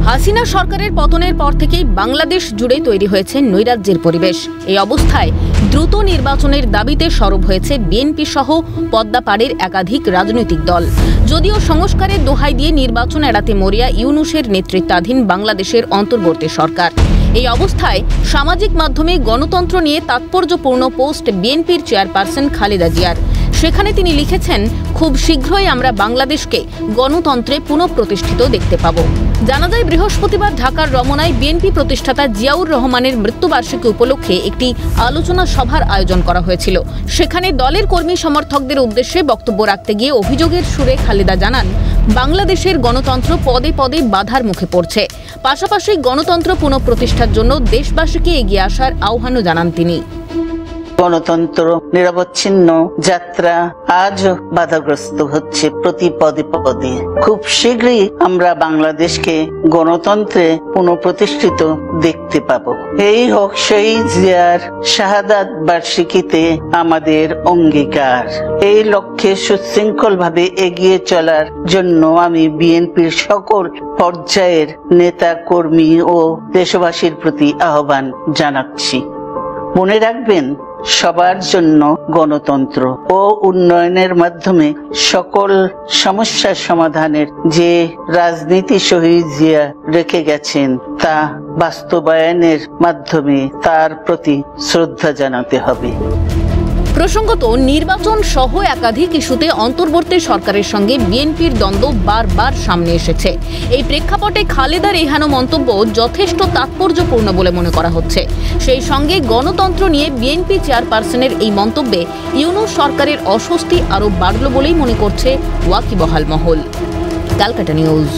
হাসিনা সরকারের পতনের পর থেকেই বাংলাদেশ জুড়ে তৈরি হয়েছে নৈরাজ্যের পরিবেশ। এই অবস্থায় দ্রুত নির্বাচনের দাবিতে সরব হয়েছে বিএনপি সহ পদ্মাপাড়ের একাধিক রাজনৈতিক দল। যদিও সংস্কারের দোহাই দিয়ে নির্বাচন এড়াতে মরিয়া ইউনূসের নেতৃত্বাধীন বাংলাদেশের অন্তর্বর্তী সরকার। এই অবস্থায় সামাজিক মাধ্যমে গণতন্ত্র নিয়ে তাৎপর্যপূর্ণ পোস্ট বিএনপির চেয়ারপারসন খালেদা জিয়ার। সেখানে তিনি লিখেছেন, খুব শীঘ্রই আমরা বাংলাদেশকে গণতন্ত্রে পুনঃপ্রতিষ্ঠিত দেখতে পাব। জানা যায়, বৃহস্পতিবার ঢাকার রমনায় বিএনপি প্রতিষ্ঠাতা জিয়াউর রহমানের মৃত্যুবার্ষিকী উপলক্ষে একটি আলোচনা সভার আয়োজন করা হয়েছিল। সেখানে দলের কর্মী সমর্থকদের উদ্দেশ্যে বক্তব্য রাখতে গিয়ে অভিযোগের সুরে খালেদা জানান, বাংলাদেশের গণতন্ত্র পদে পদে বাধার মুখে পড়ছে। পাশাপাশি গণতন্ত্র পুনঃপ্রতিষ্ঠার জন্য দেশবাসীকে এগিয়ে আসার আহ্বানও জানান তিনি। গণতন্ত্র নিরবচ্ছিন্ন যাত্রা আজও বাধাগ্রস্ত হচ্ছে প্রতি পদে পদে। খুব শীঘ্রই আমরা বাংলাদেশকে গণতন্ত্রে পুনঃপ্রতিষ্ঠিত দেখতে পাবো। এই হোক শহীদ জিয়ার শাহাদাত বার্ষিকীতে আমাদের অঙ্গীকার। এই লক্ষ্যে সুশৃঙ্খল ভাবে এগিয়ে চলার জন্য আমি বিএনপির সকল পর্যায়ের নেতা কর্মী ও দেশবাসীর প্রতি আহ্বান জানাচ্ছি। মনে রাখবেন, সবার জন্য গণতন্ত্র ও উন্নয়নের মাধ্যমে সকল সমস্যার সমাধানের যে রাজনীতি শহীদ জিয়া রেখে গেছেন তা বাস্তবায়নের মাধ্যমে তার প্রতি শ্রদ্ধা জানাতে হবে। প্রসঙ্গত, নির্বাচন সহ একাধিক ইস্যুতে অন্তর্বর্তী সরকারের সঙ্গে বিএনপির দ্বন্দ্ব বারবার সামনে এসেছে। এই প্রেক্ষাপটে খালেদার এহেন মন্তব্য যথেষ্ট তাৎপর্যপূর্ণ বলে মনে করা হচ্ছে। সেই সঙ্গে গণতন্ত্র নিয়ে বিএনপি চেয়ারপারসনের এই মন্তব্যে ইউনূস সরকারের অস্বস্তি আরও বাড়ল বলেই মনে করছে ওয়াকিবহাল মহল। ক্যালকাটা নিউজ।